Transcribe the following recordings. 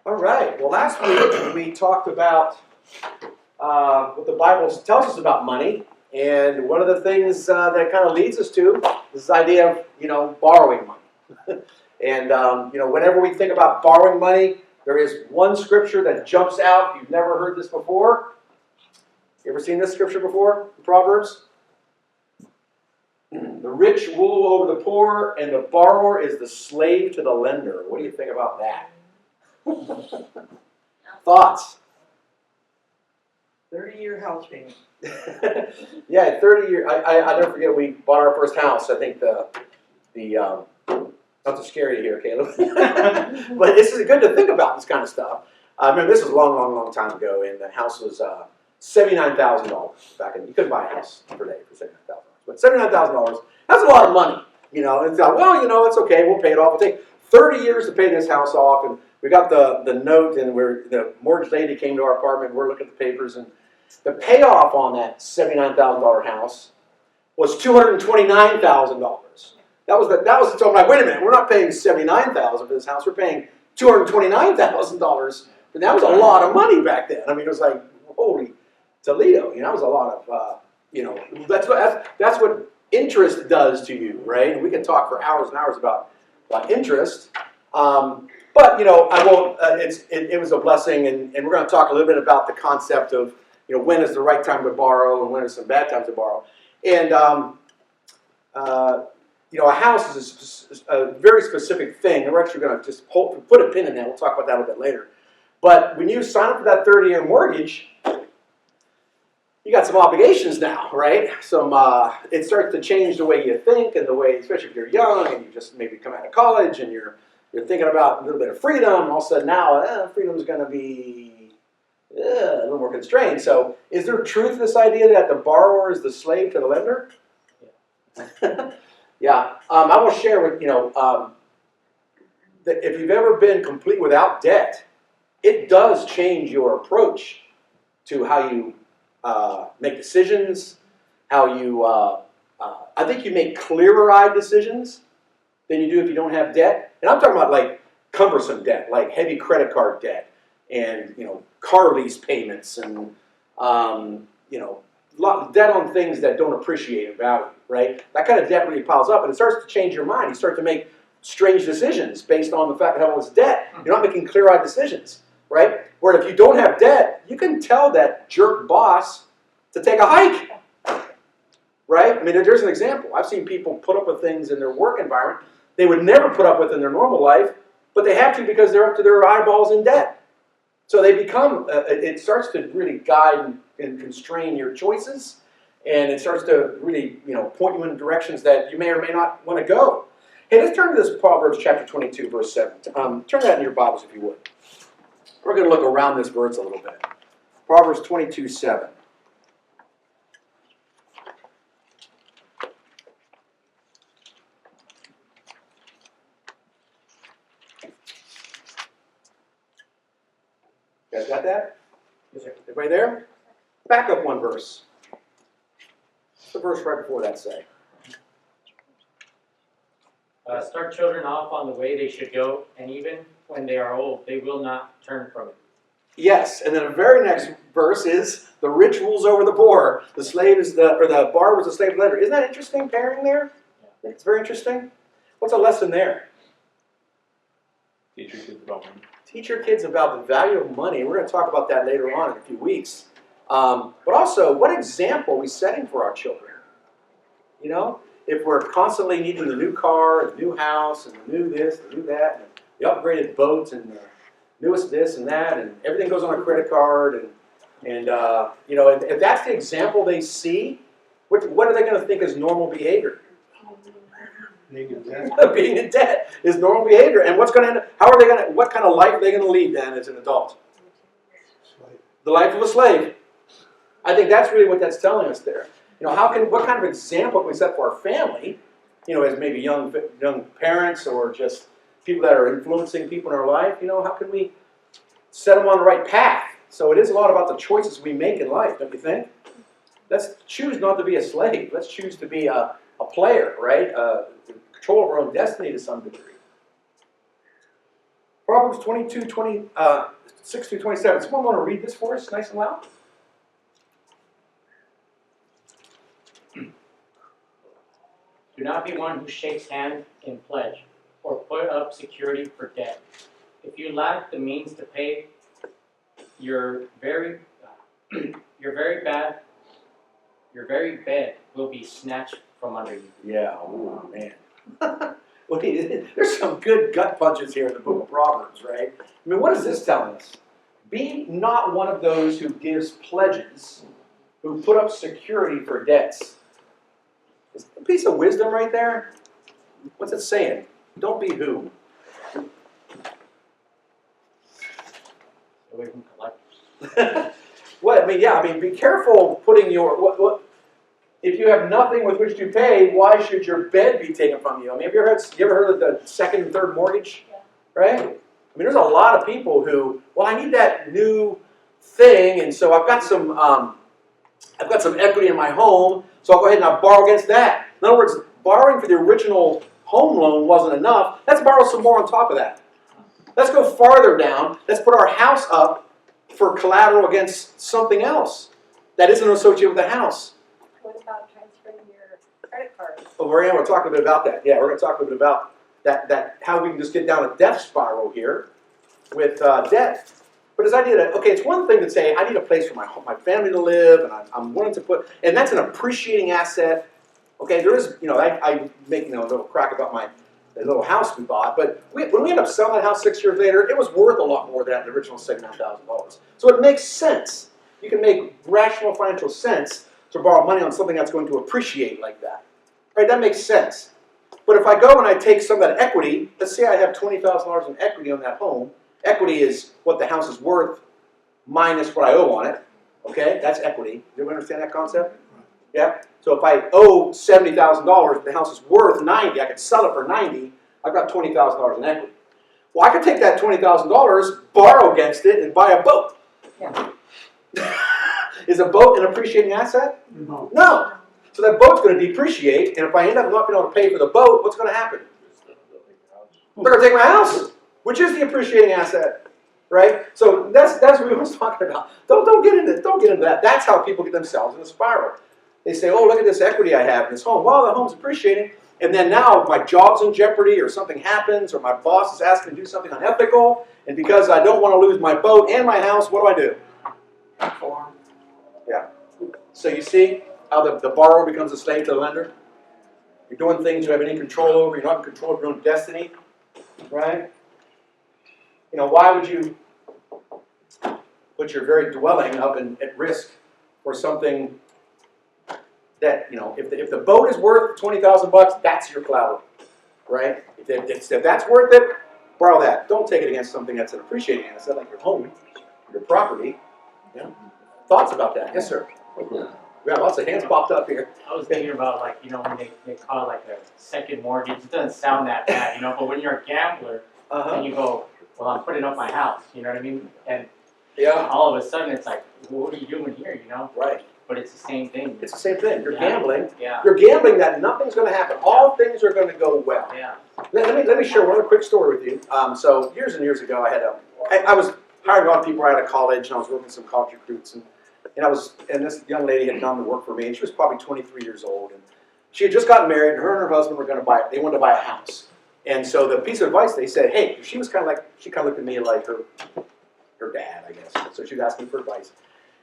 All right. Well, last week we talked about what the Bible tells us about money, and one of the things that kind of leads us to is this idea of borrowing money. And whenever we think about borrowing money, there is one scripture that jumps out. If you've never heard this before, you ever seen this scripture before? Proverbs. The rich rule over the poor, and the borrower is the slave to the lender. What do you think about that? Thoughts? 30-year house payment. Yeah, 30 years. I never forget, we bought our first house. I think not to scare you here, Caleb, but this is good to think about this kind of stuff. I remember this was a long, long, long time ago, and the house was $79,000 back in. You couldn't buy a house today for $79,000, but $79,000, that's a lot of money, And it's like, well, it's okay. We'll pay it off. It'll take 30 years to pay this house off, and we got the note, and the mortgage lady came to our apartment. We're looking at the papers, and the payoff on that $79,000 house was $229,000. So I'm like, wait a minute, we're not paying $79,000 for this house. We're paying $229,000. And that was a lot of money back then. I mean, it was like, holy Toledo. That was a lot of, that's what interest does to you, right? And we can talk for hours and hours about interest. But I won't. It was a blessing, and we're going to talk a little bit about the concept of when is the right time to borrow and when is some bad times to borrow. And a house is a very specific thing. And we're actually going to just put a pin in that. We'll talk about that a little bit later. But when you sign up for that 30-year mortgage, you got some obligations now, right? It starts to change the way you think and the way, especially if you're young and you just maybe come out of college and you're thinking about a little bit of freedom. All of a sudden now, freedom's going to be a little more constrained. So is there truth to this idea that the borrower is the slave to the lender? Yeah. Yeah. I will share with that if you've ever been complete without debt, it does change your approach to how you make decisions, how you, I think you make clearer-eyed decisions than you do if you don't have debt. And I'm talking about like cumbersome debt, like heavy credit card debt and, car lease payments and, debt on things that don't appreciate in value, right? That kind of debt really piles up and it starts to change your mind. You start to make strange decisions based on the fact that it was debt. You're not making clear-eyed decisions, right? Where if you don't have debt, you can tell that jerk boss to take a hike, right? I mean, there's an example. I've seen people put up with things in their work environment they would never put up with in their normal life, but they have to because they're up to their eyeballs in debt. So they become, it starts to really guide and constrain your choices, and it starts to really, point you in directions that you may or may not want to go. Hey, let's turn to this Proverbs chapter 22, verse 7. Turn that in your Bibles if you would. We're going to look around this verse a little bit. Proverbs 22, 7. You guys got that? Yes, sir. Everybody there? Back up one verse. What's the verse right before that say? Start children off on the way they should go, and even when they are old, they will not turn from it. Yes, and then the very next verse is the rich rules over the poor. The slave is the borrower is the slave lender. Isn't that interesting pairing there? Yeah. It's very interesting. What's a lesson there? Teach your kids about money. Teach your kids about the value of money. We're going to talk about that later on in a few weeks. But also, what example are we setting for our children? If we're constantly needing the new car, the new house, and the new this, the new that, and the upgraded boats, and the newest this and that, and everything goes on a credit card, and if that's the example they see, what are they going to think is normal behavior? Being in debt. Being in debt is normal behavior, and what's going to end up? What kind of life are they going to lead then as an adult? The life of a slave. I think that's really what that's telling us there. What kind of example can we set for our family? As maybe young parents or just people that are influencing people in our life. How can we set them on the right path? So it is a lot about the choices we make in life, don't you think? Let's choose not to be a slave. Let's choose to be a player, right? Control of our own destiny to some degree. Proverbs 6 through 27. Someone want to read this for us, nice and loud? Do not be one who shakes hand in pledge, or put up security for debt. If you lack the means to pay, your very bed will be snatched from under you. Yeah, oh man. Well, there's some good gut punches here in the book of Proverbs, right? I mean, what is this telling us? Be not one of those who gives pledges, who put up security for debts. Is a piece of wisdom right there? What's it saying? Don't be who? Away from collectors. Well, I mean, be careful putting your, if you have nothing with which to pay, why should your bed be taken from you? I mean, have you ever heard of the second and third mortgage? Yeah. Right? I mean, there's a lot of people who, well, I need that new thing, and so I've got some equity in my home, so I'll go ahead and I'll borrow against that. In other words, borrowing for the original home loan wasn't enough. Let's borrow some more on top of that. Let's go farther down. Let's put our house up for collateral against something else that isn't associated with the house. What about transferring your credit card? Well, Marianne, we'll talk a bit about that. Yeah, we're going to talk a bit about that how we can just get down a death spiral here with debt. But this idea that, okay, it's one thing to say, I need a place for my family to live, and I'm willing to put, and that's an appreciating asset. Okay, there is, I make a little crack about the little house we bought, but when we ended up selling that house 6 years later, it was worth a lot more than the original $79,000. So it makes sense. You can make rational financial sense to borrow money on something that's going to appreciate like that. Right, that makes sense. But if I go and I take some of that equity, let's say I have $20,000 in equity on that home. Equity is what the house is worth minus what I owe on it. Okay, that's equity. Do you understand that concept? Yeah. So if I owe $70,000, the house is worth $90,000. I could sell it for $90,000. I've got $20,000 in equity. Well, I could take that $20,000, borrow against it, and buy a boat. Yeah. Is a boat an appreciating asset? No. No. So that boat's going to depreciate, and if I end up not being able to pay for the boat, what's going to happen? They're going to take my house, which is the appreciating asset, right? So that's what we were talking about. Don't get into that. That's how people get themselves in a spiral. They say, oh, look at this equity I have in this home. Well, the home's appreciating, and then now my job's in jeopardy, or something happens, or my boss is asking me to do something unethical, and because I don't want to lose my boat and my house, what do? Yeah. So you see how the borrower becomes a slave to the lender? You're doing things you have any control over. You're not in control of your own destiny, right? Why would you put your very dwelling up at risk for something that, if the boat is worth $20,000, that's your collateral, right? If that's worth it, borrow that. Don't take it against something that's an appreciating asset, like your home, your property. Thoughts about that? Yes, sir. We got lots of hands popped up here. I was thinking about when they call it a second mortgage. It doesn't sound that bad, but when you're a gambler and you go, well, I'm putting up my house, you know what I mean? And Yeah. all of a sudden it's like, well, what are you doing here, Right. But it's the same thing. It's the same thing. You're Yeah. gambling. Yeah. You're gambling that nothing's going to happen. All things are going to go well. Yeah. Let me share one other quick story with you. So years and years ago, I was hiring a lot of people right out of college, and I was working with some college recruits, and this young lady had come to work for me, and she was probably 23 years old, and she had just gotten married, and her husband were going to they wanted to buy a house. And so the piece of advice they said, hey, she looked at me like her dad, I guess. So she was asking for advice.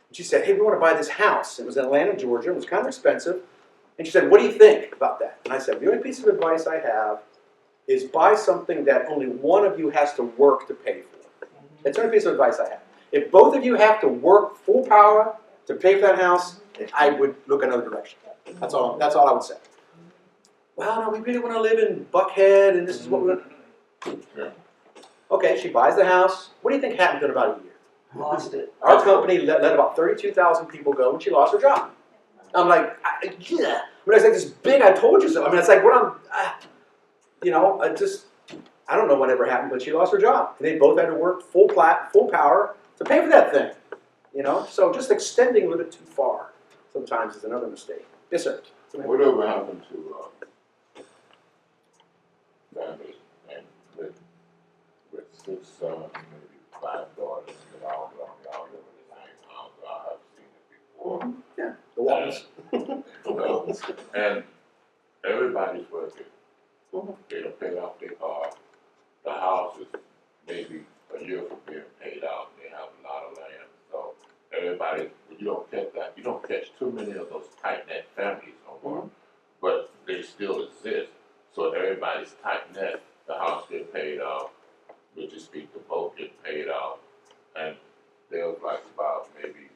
And she said, hey, we want to buy this house. It was in Atlanta, Georgia. It was kind of expensive. And she said, what do you think about that? And I said, the only piece of advice I have is buy something that only one of you has to work to pay for. That's the only piece of advice I have. If both of you have to work full power to pay for that house, I would look another direction. That's all I would say. Well, no, we really want to live in Buckhead, and this is what we're going to... Okay, she buys the house. What do you think happened in about a year? Lost it. Our company let about 32,000 people go, and she lost her job. I'm like, yeah. But it's like this big, I told you so. I mean, it's like what I don't know whatever happened, but she lost her job. And they both had to work full power to pay for that thing. So just extending a little bit too far sometimes is another mistake. Yes, sir. Whatever happened to families and with 6 sons, maybe 5 daughters, that all live in the same house. I have seen it before. Yeah, the Waltons. Well, and everybody's working. Mhm. They don't pay off their car. The house is maybe a year from being paid out. They have a lot of land. So everybody, you don't catch too many of those tight knit families no more. But they still exist. So everybody's tight knit. The house get paid off, which is speak, the boat get paid off. And there's like about maybe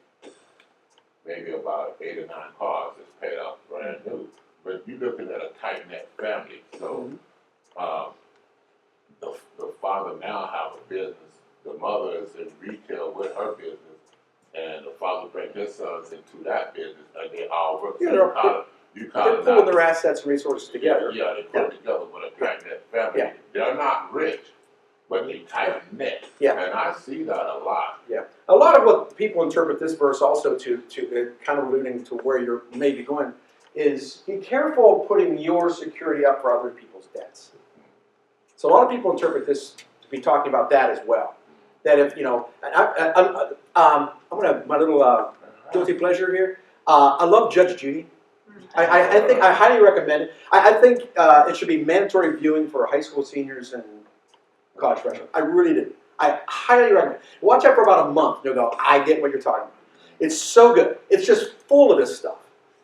about 8 or 9 cars that's paid off brand new. But you're looking at a tight knit family. So the father now have a business. The mother is in retail with her business, and the father bring his sons into that business, and they all work. Yeah, So you kind They're of pulling their assets and resources together. Yeah, they put it together with a tight knit family. Yeah. They're not rich, but they tight knit. Yeah. And I see that a lot. Yeah. A lot of what people interpret this verse also to kind of alluding to where you're maybe going is be careful putting your security up for other people's debts. So a lot of people interpret this to be talking about that as well. That if, I'm going to, my little guilty pleasure here, I love Judge Judy. I think I highly recommend it. I think it should be mandatory viewing for high school seniors and college freshmen. I really do. I highly recommend it. Watch that for about a month. You'll go, I get what you're talking about. It's so good. It's just full of this stuff.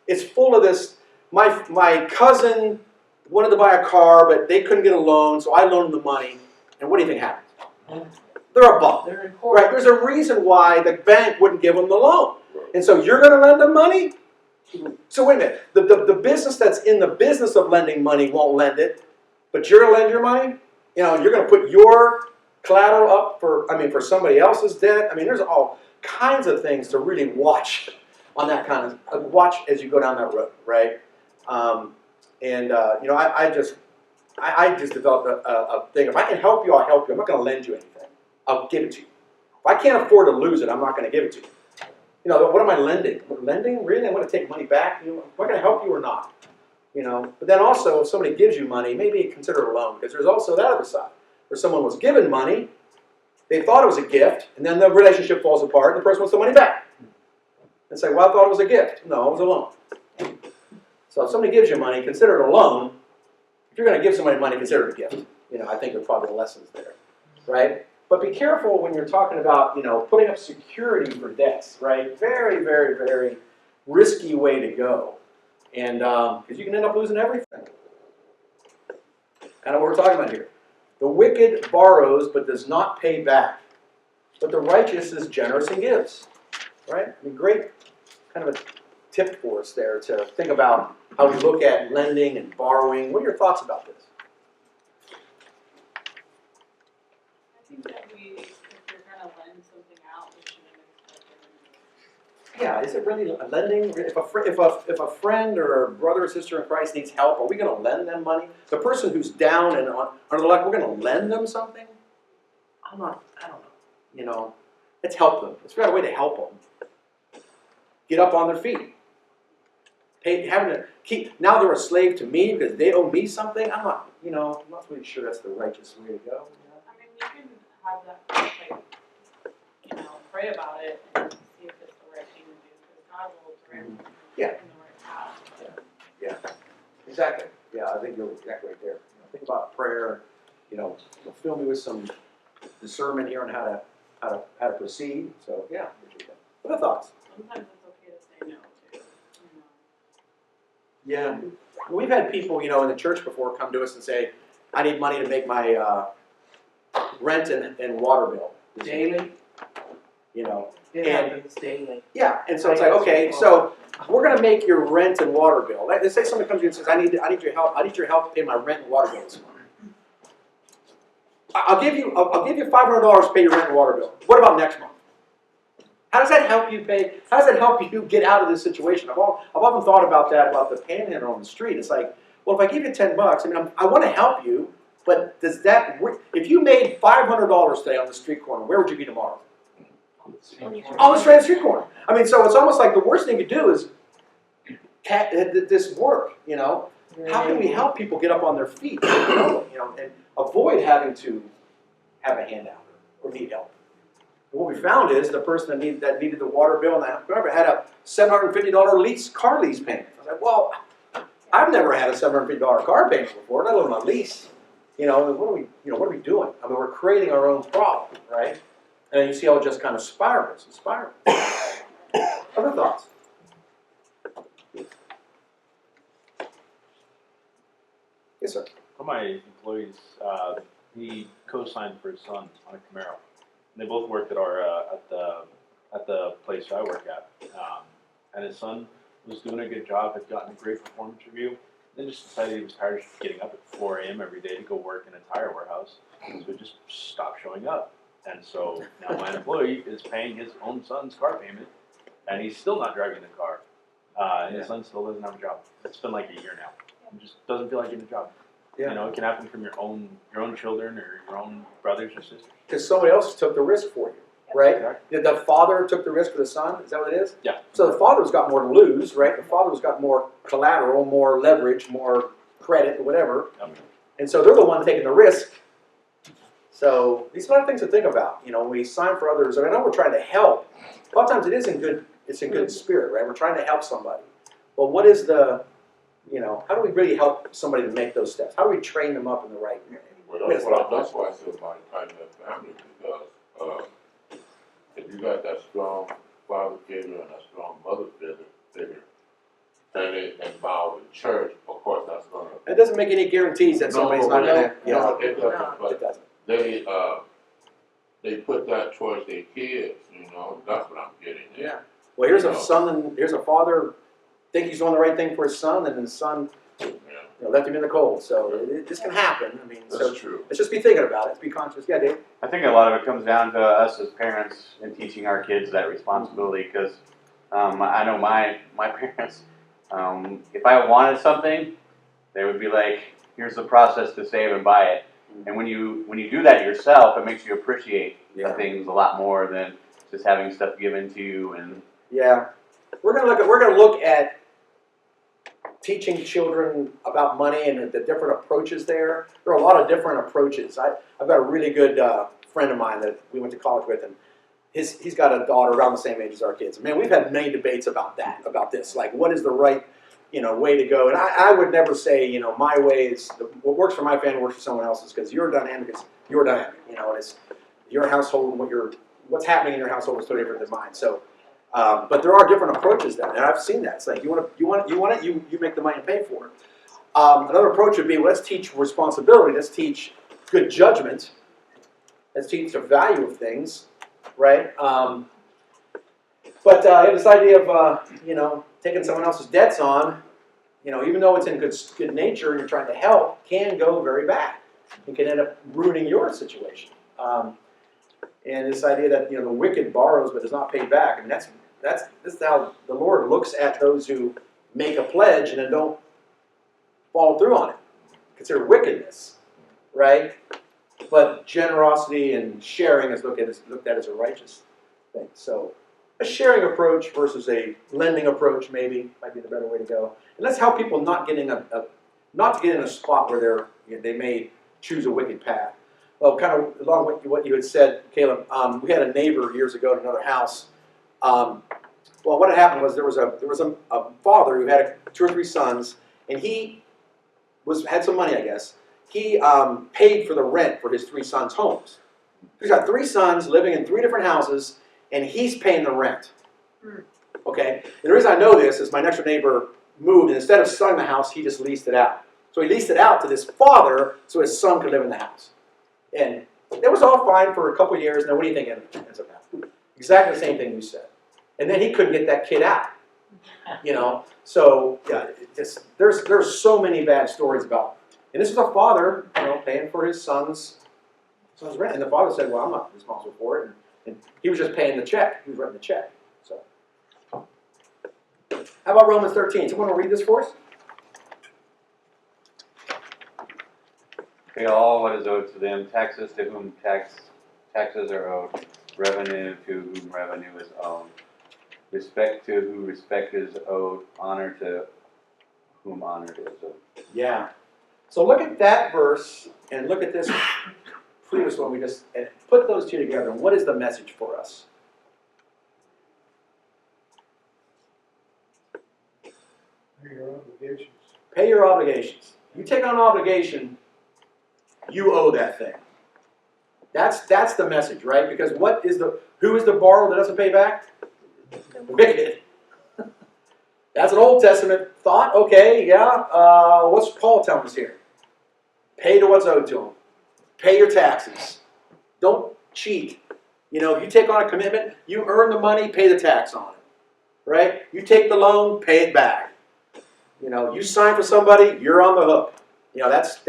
It's full of this. My cousin wanted to buy a car, but they couldn't get a loan, so I loaned them the money. And what do you think happened? They're a bum. They're in court. Right? There's a reason why the bank wouldn't give them the loan. And so you're going to lend them money? So wait a minute. The business that's in the business of lending money won't lend it, but you're going to lend your money? You're going to put your collateral up for somebody else's debt? There's all kinds of things to really watch on that kind of, watch as you go down that road, right? I just developed a thing. If I can help you, I'll help you. I'm not going to lend you anything. I'll give it to you. If I can't afford to lose it, I'm not going to give it to you. What am I lending? Lending? Really? I'm going to take money back? Am I going to help you or not? But then also, if somebody gives you money, maybe consider it a loan, because there's also that other side, where someone was given money, they thought it was a gift, and then the relationship falls apart, and the person wants the money back. And say, well, I thought it was a gift. No, it was a loan. So if somebody gives you money, consider it a loan. If you're going to give somebody money, consider it a gift. I think there's probably lessons there, right? But be careful when you're talking about, putting up security for debts, right? Very, very, very risky way to go. And because you can end up losing everything. I know what we're talking about here. The wicked borrows but does not pay back. But the righteous is generous and gives. Right? Great kind of a tip for us there to think about how we look at lending and borrowing. What are your thoughts about this? I think that if you're gonna lend something out, we shouldn't expect it. Yeah, is it really lending? If a friend or a brother or sister in Christ needs help, are we going to lend them money? The person who's down and under the luck, we're going to lend them something? I don't know. Let's help them. Let's figure out a way to help them get up on their feet. Now they're a slave to me because they owe me something. I'm not really sure that's the righteous way to go. I mean, you can have that, pray about it and see if it's the right thing to do, because God will direct you Yeah. in the right path. Yeah, exactly. Yeah, I think you're exactly right there. Think about prayer. Fill me with some discernment here on how to proceed. So yeah, what are thoughts? Sometimes it's okay to say no too. Yeah, we've had people in the church before come to us and say, "I need money to make my rent and water bill Daily? It And- happens daily. Yeah, and so it's like, okay, so we're going to make your rent and water bill. Let's say somebody comes to you and says, I need your help. I need your help to pay my rent and water bill this month. I'll give you $500 to pay your rent and water bill. What about next month? How does that help you pay? How does that help you get out of this situation? I've often thought about that, about the panhandler on the street. It's like, well, if I give you $10, I want to help you, but does that work? If you made $500 today on the street corner, where would you be tomorrow? On the street corner. So it's almost like the worst thing to do is this work. How can we help people get up on their feet? And avoid having to have a handout or need help. What we found is the person that needed the water bill and that whoever had a $750 car lease payment. I was like, well, I've never had a $750 car payment before, let alone a lease. What are we doing? I mean, we're creating our own problem, right? And then you see how it just kind of spirals and spirals. Other thoughts? Yes, sir. One of my employees, he co-signed for his son on a Camaro. And they both worked at our at the place I work at. And his son was doing a good job, had gotten a great performance review. Then just decided he was tired of getting up at 4 a.m. every day to go work in a tire warehouse. So he just stopped showing up. And so now my employee is paying his own son's car payment, and he's still not driving the car. And his son still doesn't have a job. It's been like a year now. He just doesn't feel like getting a job. Yeah. You know, it can happen from your own children or your own brothers or sisters. Because somebody else took the risk for you, right? Exactly. The father took the risk for the son. Is that what it is? Yeah. So the father's got more to lose, right? The father's got more collateral, more leverage, more credit, or whatever. Yep. And so they're the one taking the risk. So these are a lot of things to think about. When we sign for others, and I know we're trying to help. A lot of times it's in good spirit, right? We're trying to help somebody. But what is the, how do we really help somebody to make those steps? How do we train them up in the right way? Well, that's why I said about a tight-knit family, because if you got that strong father figure and a strong mother figure, and it involved in church, of course that's gonna. It doesn't make any guarantees that somebody's not going to. No, it doesn't. It But doesn't. they put that towards their kids. That's what I'm getting at. Yeah. Well, here's a son and here's a father think he's doing the right thing for his son, and his son left him in the cold. So this can happen. I mean, so That's true. let's just be thinking about it. Let's be conscious. Yeah, Dave. I think a lot of it comes down to us as parents and teaching our kids that responsibility. Because I know my parents, if I wanted something, they would be like, "Here's the process to save and buy it." And when you do that yourself, it makes you appreciate things a lot more than just having stuff given to you. And Yeah, we're gonna look at teaching children about money and the different approaches there. There are a lot of different approaches. I've got a really good friend of mine that we went to college with, and he's got a daughter around the same age as our kids. Man, we've had many debates about this. Like, what is the right, way to go? And I would never say, my way is what works for my family works for someone else's, because your dynamic is your dynamic. And it's your household, what's happening in your household is totally different than mine. So. But there are different approaches then, and I've seen that. It's like you want it, you make the money and pay for it. Another approach would be, let's teach responsibility. Let's teach good judgment. Let's teach the value of things, right? But this idea of taking someone else's debts on, even though it's in good nature and you're trying to help, can go very bad. It can end up ruining your situation. And this idea that the wicked borrows but does not pay back, and this is how the Lord looks at those who make a pledge and then don't follow through on it. Consider wickedness, right? But generosity and sharing is looked at as a righteous thing. So a sharing approach versus a lending approach maybe might be the better way to go. And that's how people not get in a spot where they may choose a wicked path. Well, kind of along with what you had said, Caleb, we had a neighbor years ago in another house. Well, what had happened was there was a father who had 2 or 3 sons, and he had some money, I guess. He paid for the rent for his 3 sons' homes. He's got 3 sons living in 3 different houses, and he's paying the rent. Okay? And the reason I know this is my next door neighbor moved, and instead of selling the house, he just leased it out. So he leased it out to this father so his son could live in the house. And it was all fine for a couple of years. Now, what do you think ends up happening? Exactly the same thing you said. And then he couldn't get that kid out. So yeah, there's so many bad stories about. And this is a father, paying for his son's rent. And the father said, "Well, I'm not responsible for it." And he was just paying the check. He was writing the check. So, how about Romans 13? Someone will read this for us? pay all what is owed to them, taxes to whom taxes are owed, revenue to whom revenue is owed, respect to whom respect is owed, honor to whom honor is owed. Yeah. So look at that verse and look at this previous one, we just and put those two together. And what is the message for us? Pay your obligations. Pay your obligations. You take on an obligation, you owe that thing. That's the message, right? Because who is the borrower that doesn't pay back? The wicked. That's an Old Testament thought. Okay, yeah. What's Paul telling us here? Pay to what's owed to him. Pay your taxes. Don't cheat. You know, if you take on a commitment, you earn the money, pay the tax on it. Right? You take the loan, pay it back. You know, you sign for somebody, you're on the hook. You know, that's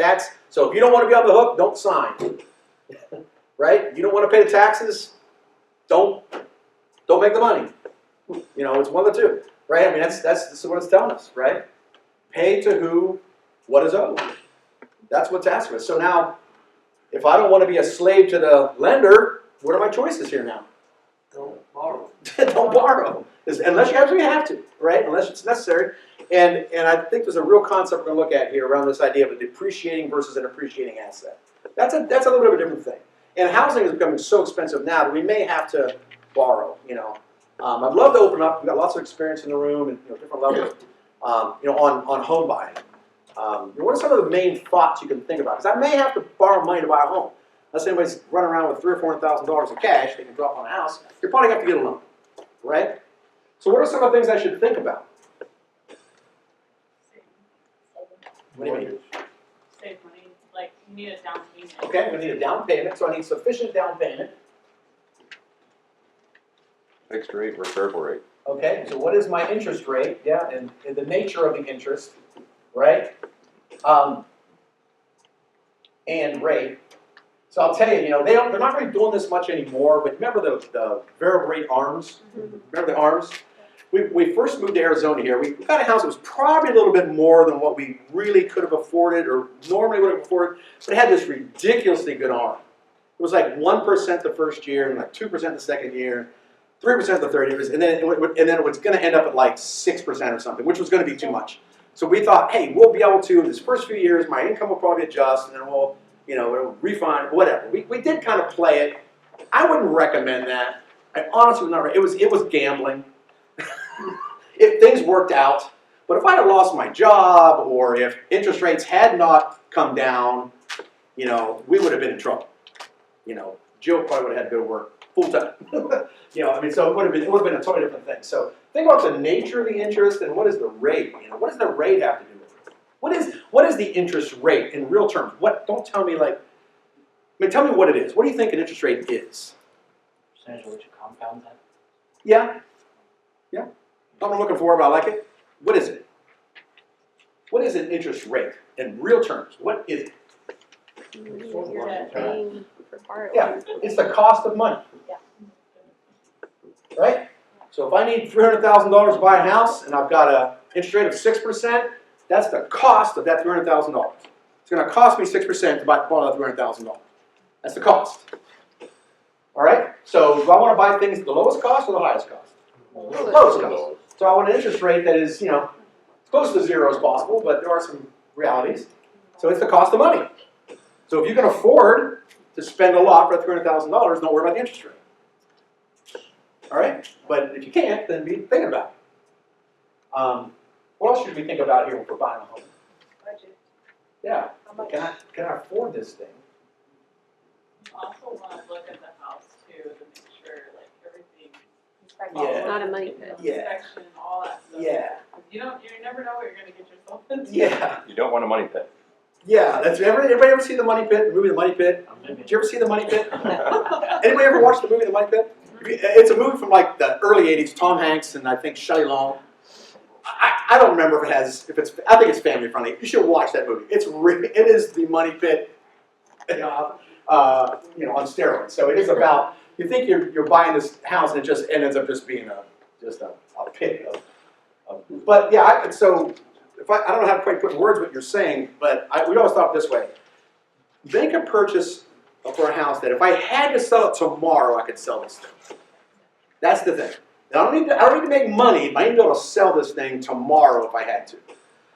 so if you don't want to be on the hook, don't sign. Right? You don't want to pay the taxes, don't make the money. You know, it's one of the two. Right? I mean, that's what it's telling us, right? Pay to who what is owed. That's what's asking us. So now, if I don't want to be a slave to the lender, what are my choices here now? Don't borrow. Don't borrow. Unless you absolutely have to, right? Unless it's necessary. And I think there's a real concept we're going to look at here around this idea of a depreciating versus an appreciating asset. That's a little bit of a different thing. And housing is becoming so expensive now that we may have to borrow, you know. I'd love to open up. We've got lots of experience in the room and different levels, on home buying. What are some of the main thoughts you can think about? Because I may have to borrow money to buy a home. Unless anybody's running around with $300,000 or $400,000 in cash they can drop on a house, you're probably going to have to get a loan, right? So what are some of the things I should think about? What do you mean? Save money, like you need a down payment. Okay, we need a down payment, so I need sufficient down payment. Fixed rate or variable rate? Okay, so what is my interest rate? Yeah, and the nature of the interest, right? And rate. So I'll tell you, they're not really doing this much anymore, but remember the variable rate ARMs? Remember the ARMs? We first moved to Arizona here. We got a house that was probably a little bit more than what we really could have afforded or normally would have afforded, but it had this ridiculously good ARM. It was like 1% the first year, and like 2% the second year, 3% the third year, and then it was going to end up at like 6% or something, which was going to be too much. So we thought, hey, we'll be able to, in this first few years, my income will probably adjust, and then we'll refund, whatever. We did kind of play it. I wouldn't recommend that. I honestly would not. It was gambling. If things worked out, but if I had lost my job or if interest rates had not come down, we would have been in trouble. Jill probably would have had to go to work full time. So it would have been a totally different thing. So think about the nature of the interest and what is the rate. What does the rate have to do with it? What is the interest rate in real terms? Don't tell me tell me what it is. What do you think an interest rate is? Percentage of which it compounds at? Yeah. Not what I'm looking for, but I like it. What is it? What is an interest rate in real terms? What is it? You're paying for borrowing. Yeah, it's the cost of money. Yeah. Right? So if I need $300,000 to buy a house and I've got an interest rate of 6%, that's the cost of that $300,000. It's going to cost me 6% to borrow that $300,000. That's the cost. All right? So do I want to buy things at the lowest cost or the highest cost? Lowest cost. So I want an interest rate that is, close to zero as possible, but there are some realities. So it's the cost of money. So if you can afford to spend a lot for $300,000, don't worry about the interest rate. All right? But if you can't, then be thinking about it. What else should we think about here when we're buying a home? Budget. Yeah. How much? Can I afford this thing? You also want to look at the house too to make sure like everything, Yeah. Not a money pit. Yeah. inspection, all that stuff. Yeah. You never know what you're gonna get yourself into. Yeah. You don't want a money pit. Yeah. Everybody ever see The Money Pit? The movie The Money Pit? Did you ever see The Money Pit? Anybody ever watch the movie The Money Pit? It's a movie from like the early '80s. Tom Hanks and I think Shelley Long. I don't remember I think it's family friendly. You should watch that movie. It is The Money Pit, on steroids. So it is about, you think you're buying this house and it ends up just being a pit of but yeah. So I don't know how to quite put in words what you're saying, but we always thought this way: make a purchase for a house that if I had to sell it tomorrow, I could sell this thing. That's the thing. I don't need to make money, but I need to be able to sell this thing tomorrow if I had to.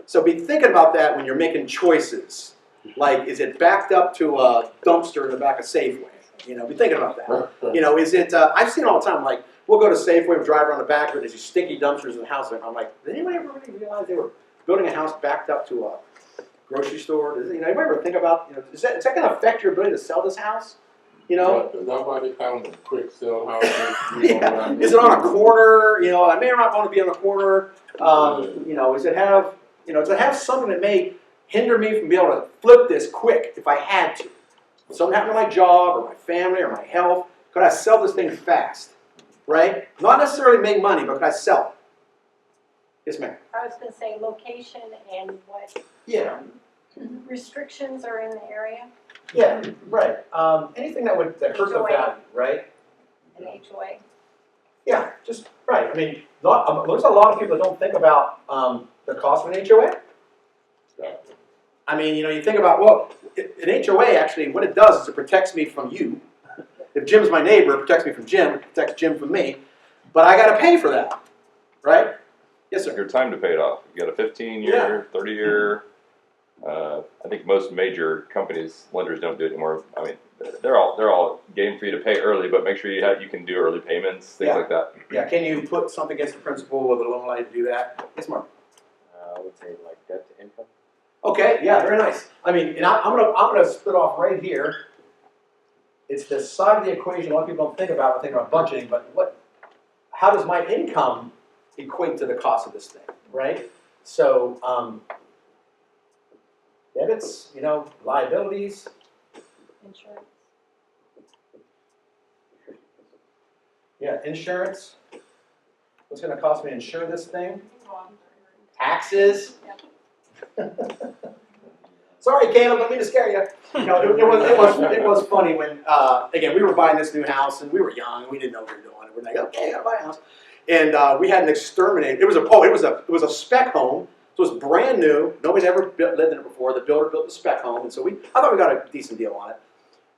So be thinking about that when you're making choices. Like, is it backed up to a dumpster in the back of Safeway? You know, be thinking about that. You know, is it, I've seen it all the time, like, we'll go to Safeway, we'll drive around the back of it, there's these sticky dumpsters in the house, and I'm like, did anybody ever really realize they were building a house backed up to a grocery store? You know, anybody ever think about, you know, is that gonna affect your ability to sell this house? You know? Is that why they call them quick sell houses? Yeah. Is it on a corner? You know, I may or not want to be on a corner. You know, does it have something that may hinder me from being able to flip this quick if I had to? Something happened to my job or my family or my health. Could I sell this thing fast? Right? Not necessarily make money, but could I sell it? Yes, ma'am. I was gonna say location and what Yeah. restrictions are in the area, Yeah. Right. Anything that hurt the HOA. value, right? an HOA. Yeah. Just right. I mean, there's a lot of people that don't think about the cost of an HOA. I mean, you know, you think about, well, an HOA actually, what it does is it protects me from you. If Jim's my neighbor, it protects me from Jim, it protects Jim from me. But I got to pay for that, right? Yes, sir. Your time to pay it off. You got a 15-year, 30-year. I think most major companies, lenders don't do it anymore. I mean, they're all game for you to pay early, but make sure you can do early payments, things like that. Yeah, can you put something against the principal of a loan line to do that? Yes, Mark. I would say like debt to income. Okay, yeah, very nice. I mean, and I'm gonna split off right here. It's the side of the equation a lot of people don't think about when thinking about budgeting, but how does my income equate to the cost of this thing, right? So, debits, you know, liabilities. Insurance. Yeah, insurance. What's gonna cost me to insure this thing? Taxes. Sorry, Caleb, let me just scare you. You know, it was funny when again we were buying this new house and we were young and we didn't know what we were doing. We're like, okay, I gotta buy a house, and we had an exterminate. It was a spec home, so it was brand new. Nobody's ever lived in it before. The builder built the spec home, and so I thought we got a decent deal on it.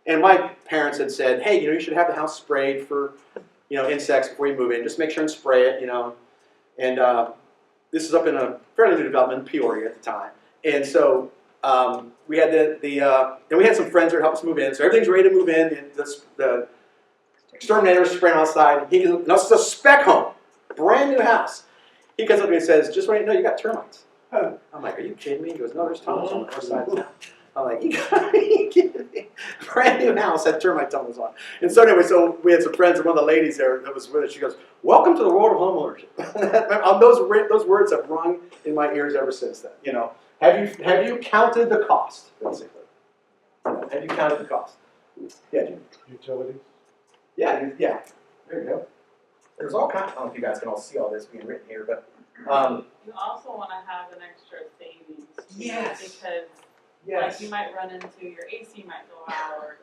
And my parents had said, hey, you know, you should have the house sprayed for, you know, insects before you move in. Just make sure and spray it, you know. And this is up in a fairly new development in Peoria at the time, and so. We had and we had some friends that helped us move in, so everything's ready to move in. And the exterminator was spraying outside. This is a spec home, brand new house. He comes up to me and says, "Just want you to know, you got termites." I'm like, "Are you kidding me?" He goes, "No, there's tunnels on the north side of town." I'm like, "You gotta be kidding me!" Brand new house had termite tunnels on. And so anyway, so we had some friends, and one of the ladies there that was with us, she goes, "Welcome to the world of homeownership." Those words have rung in my ears ever since then. You know. Have you counted the cost, basically? Have you counted the cost? Yeah, Jim. Utilities? Yeah. There you go. There's all kinds. I don't know if you guys can all see all this being written here, but You also want to have an extra savings. Too, yes. Because like you might run into your AC might go out, or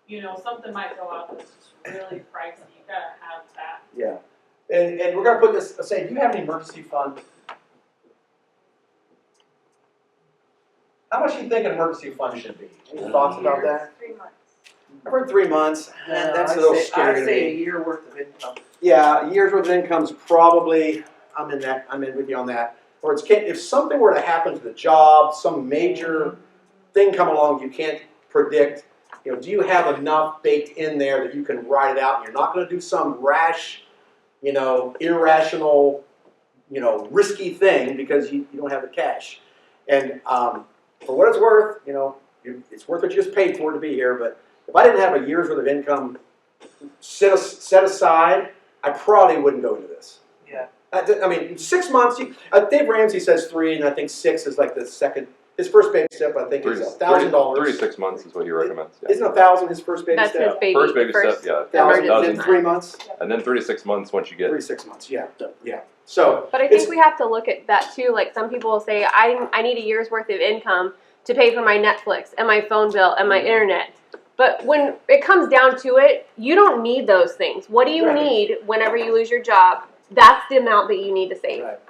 you know something might go out that's just really pricey. You gotta have that. Yeah. And we're gonna put this. Say, do you have an emergency fund? How much do you think an emergency fund should be? Any thoughts about that? 3 months. I've heard 3 months. That's a little scary I'd to say a me. year worth of income. Yeah, a year's worth of income's probably. I'm in with you on that. Or if something were to happen to the job, some major thing come along you can't predict. You know, do you have enough baked in there that you can ride it out? And you're not going to do some rash, you know, irrational, you know, risky thing because you don't have the cash. And for what it's worth, you know, it's worth what you just paid for to be here. But if I didn't have a year's worth of income set aside, I probably wouldn't go into this. Yeah. I mean, 6 months. Dave Ramsey says 3, and I think 6 is like the second. His first baby step, I think, is $1,000. 36 months is what he recommends. Yeah. Isn't $1,000 his first baby That's step? his baby. First baby first step, yeah. $1,000 in 1,000. 3 months. And then 36 months once you get 36 months. Yeah. So, But I think we have to look at that too. Like some people will say, I need a year's worth of income to pay for my Netflix and my phone bill and my internet. But when it comes down to it, you don't need those things. What do you Right. need whenever you lose your job? That's the amount that you need to save. Right.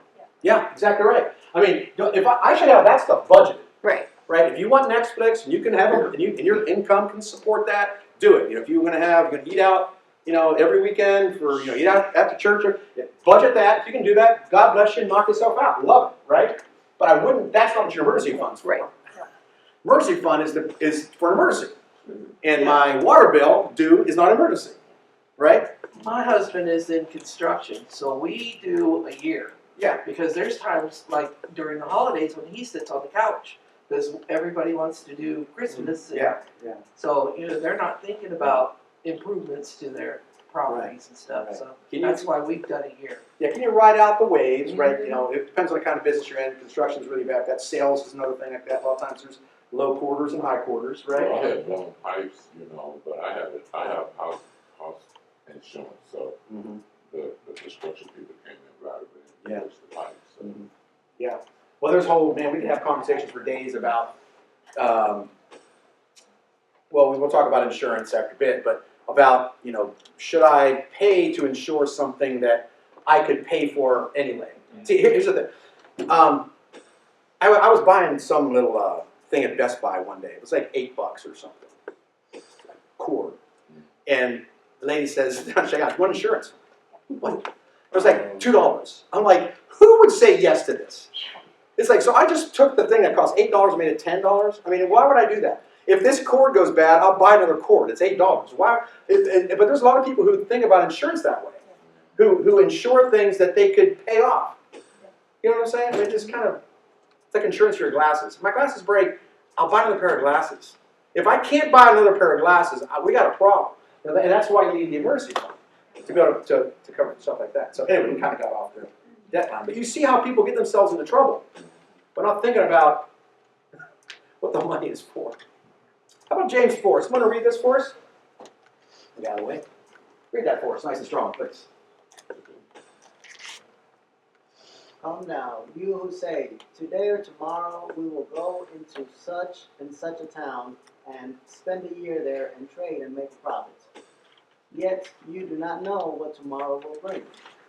Yeah, exactly right. I mean, if I should have that stuff budgeted. Right. Right. If you want Netflix and you can have it, and your income can support that, do it. You know, if you're gonna eat out, you know, every weekend for, you know, eat out after church, or budget that. If you can do that, God bless you and knock yourself out. Love it, right? But I wouldn't. That's not what your emergency fund's for. Right. Emergency fund is for an emergency. And my water bill due is not an emergency, right? My husband is in construction, so we do a year. Yeah. Because there's times like during the holidays when he sits on the couch, because everybody wants to do Christmas. And Yeah. so, they're not thinking about improvements to their properties and stuff, Right. so Can you, that's why we've done a year. yeah, can you ride out the waves, right? You know, it depends on the kind of business you're in. Construction's really bad. That sales is another thing like that. A lot of times there's low quarters and high quarters, right? Well, I have blown pipes, but I have house insurance, so Mhm. the construction people came in right away Yeah. and fixed the pipes, so. Yeah. Well, there's man, we could have conversations for days about, well, we'll talk about insurance after a bit, but about, should I pay to insure something that I could pay for anyway? See, here's the thing. I was buying some little thing at Best Buy one day. It was like $8 or something. Cord. And the lady says, check out, what insurance? What? It was like $2. I'm like, who would say yes to this? It's like, so I just took the thing that cost $8 and made it $10? I mean, why would I do that? If this cord goes bad, I'll buy another cord. It's $8. Why? But there's a lot of people who think about insurance that way, who insure things that they could pay off. You know what I'm saying? It just kind of, it's like insurance for your glasses. If my glasses break, I'll buy another pair of glasses. If I can't buy another pair of glasses, we got a problem. And that's why you need the emergency fund to go to cover stuff like that. So anyway, we kind of got off the debt line. But you see how people get themselves into trouble. We're not thinking about what the money is for. How about James 4? Someone to read this for us? Get out of the way. Read that for us, nice and strong, please. Come now, you who say, today or tomorrow we will go into such and such a town and spend a year there and trade and make a profit. Yet you do not know what tomorrow will bring.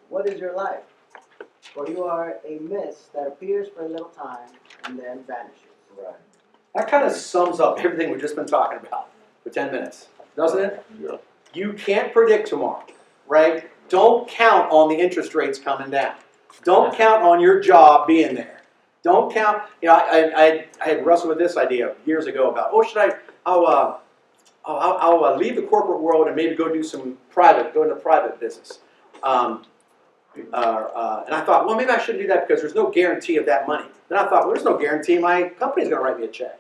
What is your life? For you are a mist that appears for a little time and then vanishes. Right. That kind of sums up everything we've just been talking about for 10 minutes, doesn't it? Yeah. You can't predict tomorrow, right? Don't count on the interest rates coming down. Don't count on your job being there. Don't count, I had wrestled with this idea years ago about, I'll leave the corporate world and maybe go into private business. And I thought, well, maybe I shouldn't do that because there's no guarantee of that money. Then I thought, well, there's no guarantee my company's going to write me a check.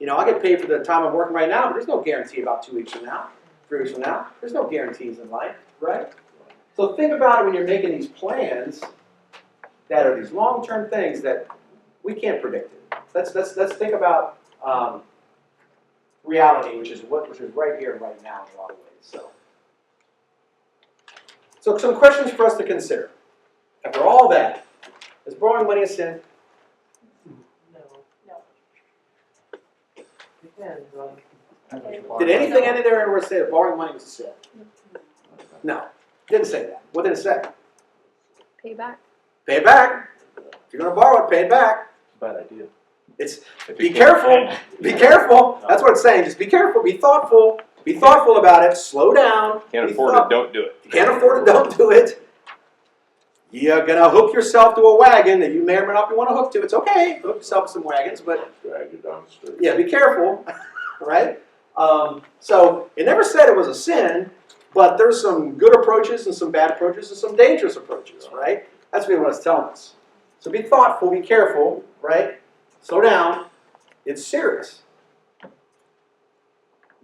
I get paid for the time I'm working right now, but there's no guarantee about 2 weeks from now, 3 weeks from now. There's no guarantees in life, right? So think about it when you're making these plans that are these long-term things that we can't predict it. Let's think about reality, which is right here and right now in a lot of ways. So some questions for us to consider. After all that, is borrowing money a sin? No. Depends on. Did anything anywhere say that borrowing money was a sin? No, didn't say that. What did it say? Pay back. Pay it back. If you're going to borrow it, pay it back. Bad idea. Be careful. Be careful. That's what it's saying. Just be careful. Be thoughtful. Be thoughtful about it. Slow down. Can't Be afford thought- it, don't do it. You can't afford it, don't do it. You're going to hook yourself to a wagon that you may or may not want to hook to. It's okay. Hook yourself to some wagons, but Drag you down the street. yeah, be careful, right? So it never said it was a sin, but there's some good approaches and some bad approaches and some dangerous approaches, right? That's really what it's telling us. So be thoughtful, be careful, right? Slow down. It's serious.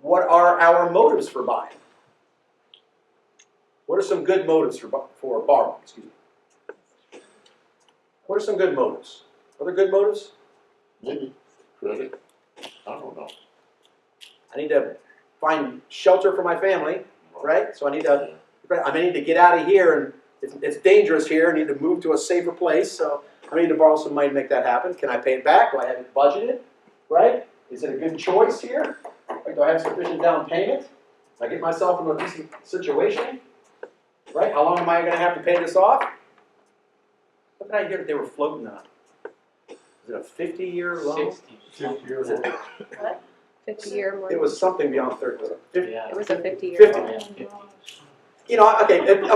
What are our motives for buying? What are some good motives for borrowing? Excuse me. What are some good motives? Are there good motives? Maybe credit. I don't know. I need to find shelter for my family, right? So I need to get out of here, and it's dangerous here. I need to move to a safer place, so I need to borrow some money to make that happen. Can I pay it back? Do I have it budgeted, right? Is it a good choice here? Do I have sufficient down payment? Do I get myself in a decent situation, right? How long am I going to have to pay this off? What did I hear that they were floating on? Is it a 50-year loan? 6 years Is it- old. 50-year mortgage. It was something beyond 30. Was it 50? Yeah. It was a 50-year 50. mortgage.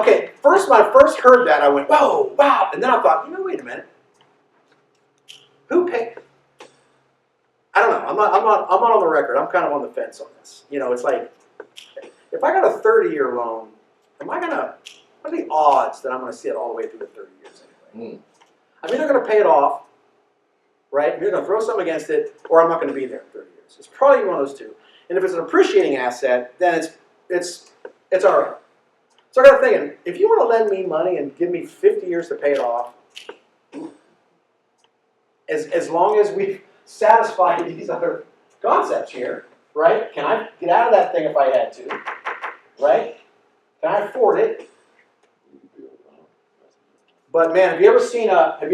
Okay. First, when I first heard that, I went, whoa, wow. And then I thought, wait a minute. I don't know. I'm not on the record. I'm kind of on the fence on this. You know, it's like, if I got a 30-year loan, what are the odds that I'm going to see it all the way through the 30 years anyway? I mean, they're going to pay it off, right? You're going to throw something against it, or I'm not going to be there in 30 years. It's probably one of those two. And if it's an appreciating asset, then it's all right. So I got thinking, if you want to lend me money and give me 50 years to pay it off, as long as we've satisfied these other concepts here, right? Can I get out of that thing if I had to, right? Can I afford it? But man, have you ever seen a what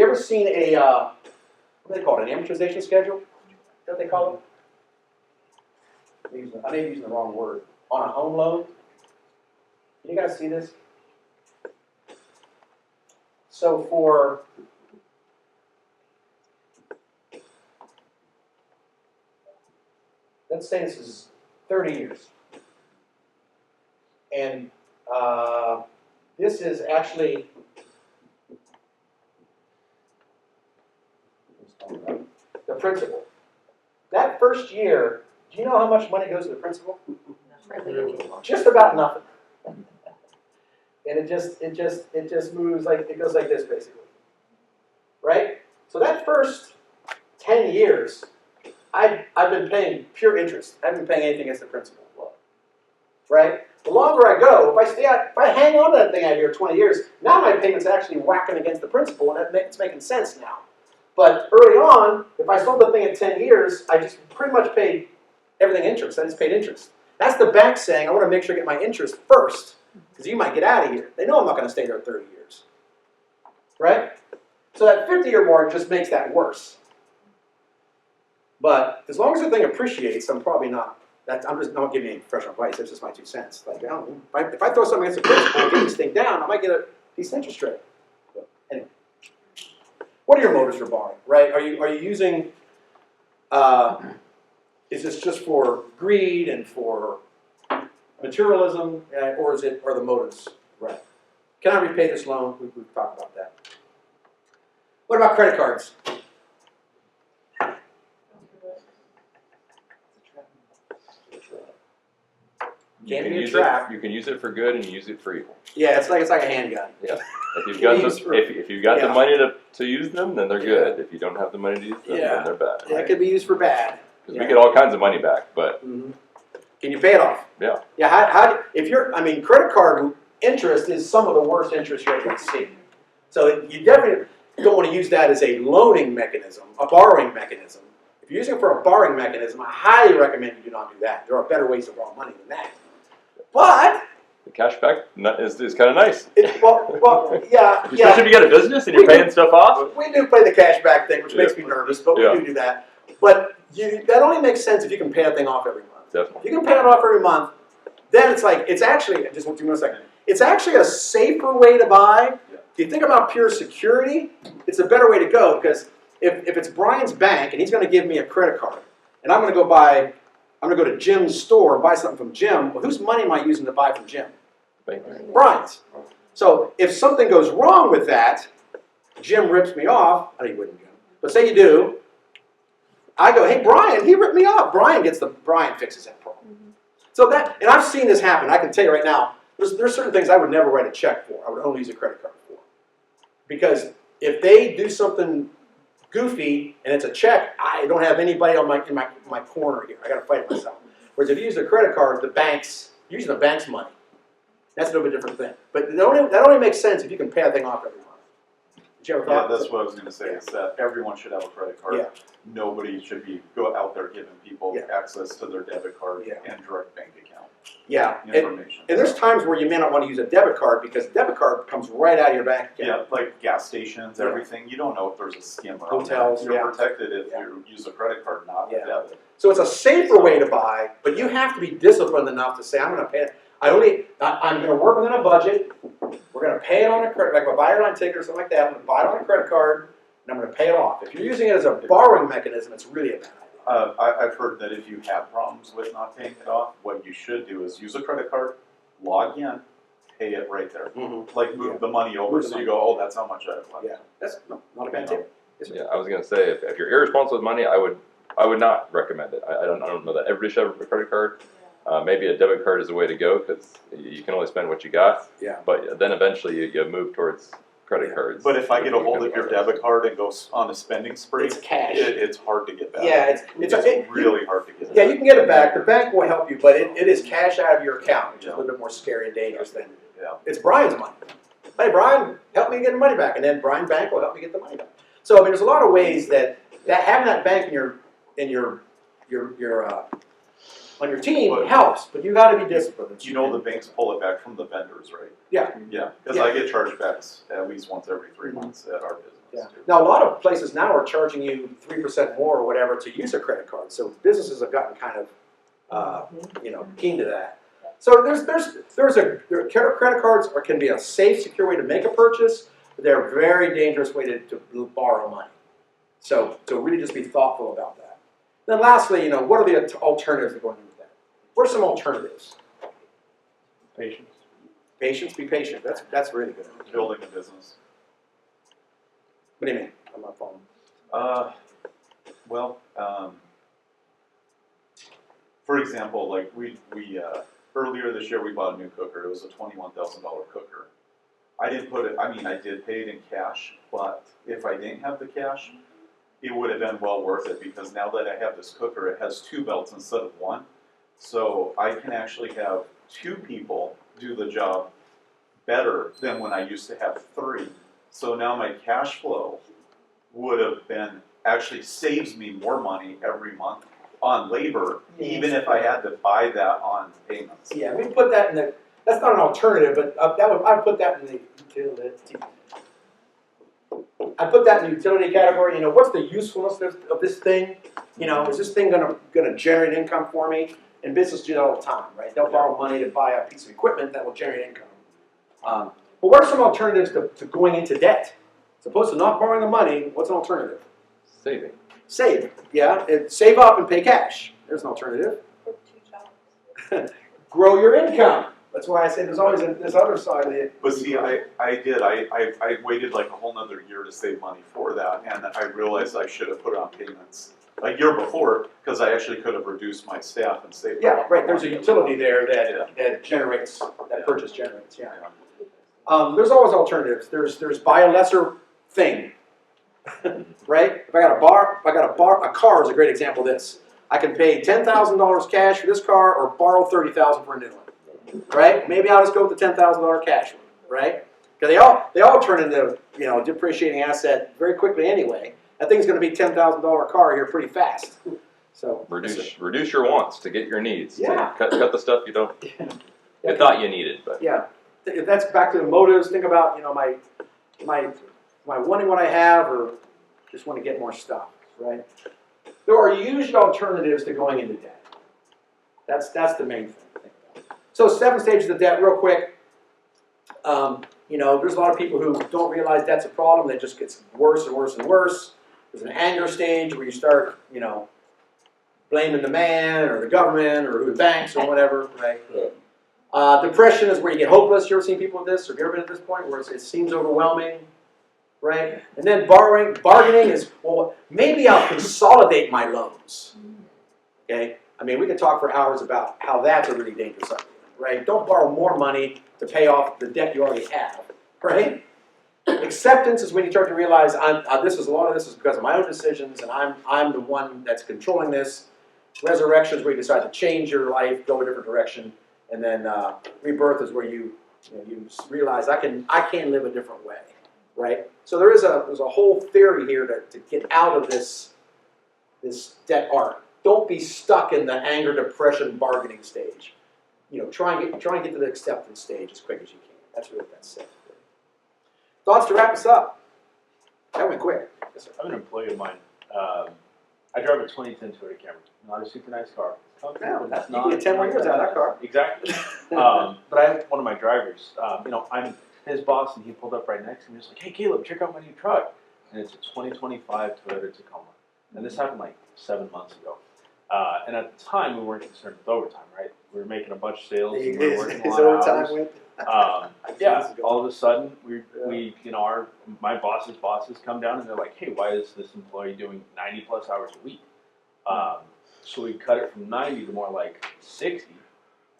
do they call it? An amortization schedule? Is that what they call it? I may be using the wrong word. On a home loan? Can you guys see this? So for let's say this is 30 years. And this is actually the principal. That first year, do you know how much money goes to the principal? Just about nothing. And it just moves like, it goes like this basically. Right? So that first 10 years, I've been paying pure interest. I haven't been paying anything against the principal. Right? The longer I go, if I hang on to that thing out here 20 years, now my payment's actually whacking against the principal, and it's making sense now. But early on, if I sold the thing at 10 years, I just pretty much paid everything interest. I just paid interest. That's the bank saying, I want to make sure I get my interest first, because you might get out of here. They know I'm not going to stay there 30 years. Right? So that 50-year mark just makes that worse. But as long as the thing appreciates, I'm probably not. I'm just not giving any professional advice. That's just my 2 cents. Like, if I throw something against the principal and get this thing down, I might get a decent interest rate. But anyway, what are your motives for borrowing? Right? Are you using? Is this just for greed and for materialism, or are the motives right? Can I repay this loan? We've talked about that. What about credit cards? You can use it for good and use it for evil. Yeah, it's like a handgun. Yeah. If you've got the money to use them, then they're good. If you don't have the money to use them, then they're bad. Yeah, it could be used for bad. Because we get all kinds of money back, but can you pay it off? Yeah. Yeah. Credit card interest is some of the worst interest rates I've seen. So you definitely don't want to use that as a loaning mechanism, a borrowing mechanism. If you're using it for a borrowing mechanism, I highly recommend you do not do that. There are better ways to borrow money than that. But the cashback is kind of nice. Yeah. Especially if you got a business and you're paying stuff off. We do play the cashback thing, which makes me nervous, but we do that. But that only makes sense if you can pay that thing off every month. Definitely. If you can pay it off every month, then it's actually, just 1 second, it's actually a safer way to buy. If you think about pure security, it's a better way to go, because if it's Brian's bank and he's going to give me a credit card, and I'm going to go to Jim's store and buy something from Jim, well, whose money am I using to buy from Jim? Brian's. So if something goes wrong with that, Jim rips me off. I know you wouldn't, Jim. But say you do. I go, hey, Brian, he ripped me off. Brian fixes that problem. So and I've seen this happen. I can tell you right now, there's certain things I would never write a check for. I would only use a credit card for. Because if they do something goofy and it's a check, I don't have anybody in my corner here. I got to fight it myself. Whereas if you use a credit card, you're using the bank's money. That's a little bit different thing. But that only makes sense if you can pay that thing off every month. Did you ever thought? Yeah, that's what I was going to say. Is that everyone should have a credit card. Yeah. Nobody should go out there giving people access to their debit card and direct bank account. Yeah, information. And there's times where you may not want to use a debit card because debit card comes right out of your bank account. Yeah, like gas stations, everything. You don't know if there's a scam around. Hotels, You're protected if you use a credit card, not a debit. So it's a safer way to buy, but you have to be disciplined enough to say, I'm going to pay it. I'm going to work within a budget. We're going to pay it on a credit, like a buy airline ticket or something like that. I'm going to buy it on a credit card, and I'm going to pay it off. If you're using it as a borrowing mechanism, it's really a bad idea. I've heard that if you have problems with not paying it off, what you should do is use a credit card, log in, pay it right there. Like move the money over so you go, oh, that's how much I have left. Yeah, that's not a bad tip. Yeah, I was going to say, if you're irresponsible with money, I I would not recommend it. I don't know that everybody should have a credit card. Maybe a debit card is the way to go because you can only spend what you got. Yeah. But then eventually you move towards credit cards. But if I get a hold of your debit card and go on a spending spree, It's cash. it's hard to get back. Yeah, it's really hard to get Yeah, back. you can get it back. The bank will help you, but it is cash out of your account, which is a Yeah. little bit more scary and dangerous than Yeah. it's Brian's money. Hey, Brian, help me get the money back, and then Brian Bank will help me get the money back. So I mean, there's a lot of ways that having that bank in your on your team But- helps, but you got to be disciplined. You know the banks pull it back from the vendors, right? Yeah. Yeah, because Yeah. I get chargebacks at least once every 3 months at our business. Yeah. too. Now a lot of places now are charging you 3% more or whatever to use a credit card. So businesses have gotten kind of keen to that. So credit cards can be a safe, secure way to make a purchase, but they're a very dangerous way to borrow money. So really just be thoughtful about that. Then lastly, what are the alternatives to going into debt? What are some alternatives? Patience. Patience, be patient. That's really good. Building a business. What do you mean? I'm not following. For example, like we earlier this year we bought a new cooker. It was a $21,000 cooker. I didn't put it. I mean, I did pay it in cash, but if I didn't have the cash, it would have been well worth it because now that I have this cooker, it has 2 belts instead of 1, so I can actually have 2 people do the job better than when I used to have 3. So now my cash flow would have been, actually saves me more money every month on labor, even if I had to buy that on payments. Yeah, we put that in the. That's not an alternative, but I would put that in the utility. I put that in the utility category. What's the usefulness of this thing? Is this thing gonna generate income for me? And businesses do that all the time, right? They'll borrow money to buy a piece of equipment that will generate income. But what are some alternatives to going into debt? As opposed to not borrowing the money, what's an alternative? Saving. Save. Yeah, save up and pay cash. There's an alternative. For 2 jobs. Grow your income. That's why I say there's always this other side of it. But see, I waited like a whole nother year to save money for that, and I realized I should have put it on payments a year before, because I actually could have reduced my staff and saved. Yeah, right. There's a utility there that generates, that purchase generates. Yeah. There's always alternatives. There's buy a lesser thing, right? If I got a car is a great example of this. I can pay $10,000 cash for this car, or borrow $30,000 for a new one, right? Maybe I'll just go with the $10,000 cash one, right? Because they all turn into depreciating asset very quickly anyway. That thing's going to be $10,000 car here pretty fast. So Reduce your wants to get your needs. Yeah. Cut the stuff you don't. You thought you needed, but. Yeah, if that's back to the motives. Think about my wanting what I have, or just want to get more stuff, right? There are usually alternatives to going into debt. That's the main thing. So 7 stages of debt, real quick. There's a lot of people who don't realize debt's a problem. That just gets worse and worse and worse. There's an anger stage where you start, blaming the man or the government or the banks or whatever, right? Depression is where you get hopeless. You ever seen people with this? Have you ever been at this point where it seems overwhelming, right? And then bargaining is, well, maybe I'll consolidate my loans. Okay? I mean, we could talk for hours about how that's a really dangerous idea, right? Don't borrow more money to pay off the debt you already have, right? Acceptance is when you start to realize a lot of this is because of my own decisions, and I'm the one that's controlling this. Resurrection is where you decide to change your life, go a different direction, and then rebirth is where you realize I can live a different way, right? So there's a whole theory here to get out of this debt arc. Don't be stuck in the anger, depression, bargaining stage. Try and get to the acceptance stage as quick as you can. That's really what that's saying. Thoughts to wrap us up? That went quick. Yes, sir. I have an employee of mine. I drive a 2010 Toyota Camry. Not a super nice car. Yeah, you can get 10 more years out of that car. Exactly. But I have one of my drivers. I'm his boss, and he pulled up right next to me. He was like, "Hey, Caleb, check out my new truck." And it's a 2025 Toyota Tacoma. And this happened like 7 months ago. And at the time, we weren't concerned with overtime, right? We were making a bunch of sales. And we were working a lot of hours. Yeah, all of a sudden, my boss's bosses come down and they're like, "Hey, why is this employee doing 90+ hours a week?" So we cut it from 90 to more like 60,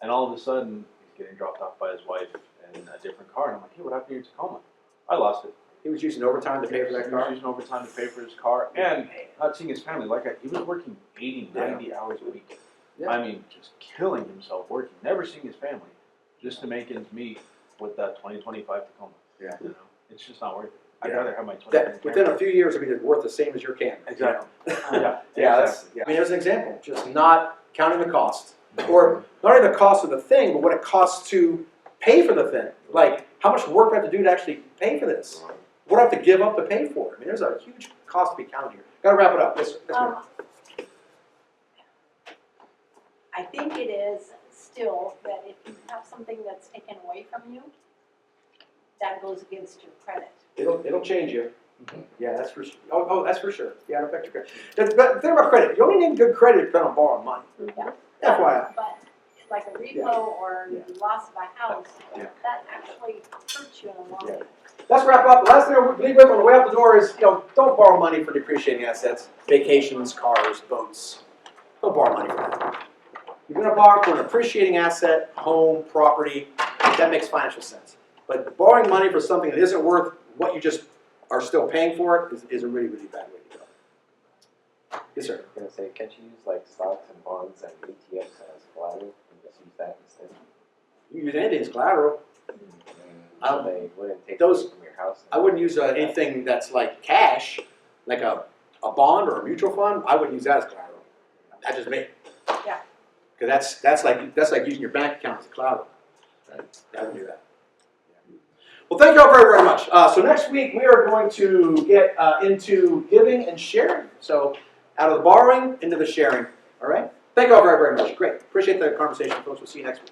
and all of a sudden he's getting dropped off by his wife in a different car. And I'm like, hey, what happened to your Tacoma? I lost it. He was using overtime to pay for that He car. was using overtime to pay for his car and not seeing his family. He was working 80, 90 hours a week. Yeah. I mean, just killing himself working, never seeing his family, just to make ends meet with that 2025 Tacoma. Yeah. You know, it's just not worth it. I'd Yeah. rather have my 20. That within a few years, it'll be worth the same as your Camry. Exactly. Yeah, Yeah, that's. I mean, as an example, just not counting the cost, or not only the cost of the thing, but what it costs to pay for the thing. Like, how much work do I have to do to actually pay for this? What do I have to give up to pay for it? I mean, there's a huge cost to be counted here. Got to wrap it up. Yes, ma'am. I think it is still that if you have something that's taken away from you, that goes against your credit. It'll change you. Yeah, that's for sure. Oh, that's for sure. Yeah, it'll affect your credit. But the thing about credit, you only need good credit if you plan on borrowing money. Yeah. FYI. But like a repo Yeah. or Yeah. loss of a house, Yeah. that actually hurts you in the long Yeah. run. Let's wrap up. The last thing we'll leave with on the way out the door is, don't borrow money for depreciating assets, vacations, cars, boats. Don't borrow money for that. You're going to borrow for an appreciating asset, home, property. That makes financial sense. But borrowing money for something that isn't worth what you just are still paying for it is a really, really bad way to go. Yes, sir. I was gonna say, can't you use like stocks and bonds and ETFs as collateral and just use that instead? You can use anything as collateral. So they wouldn't take those- away from your house. I wouldn't use anything that's like cash, like a bond or a mutual fund. I wouldn't use that as collateral. That just me. Yeah. Because that's like using your bank account as collateral. Right. I wouldn't do that. Well, thank you all very, very much. So next week we are going to get into giving and sharing. So out of the borrowing into the sharing. All right. Thank you all very, very much. Great. Appreciate the conversation, folks. We'll see you next week.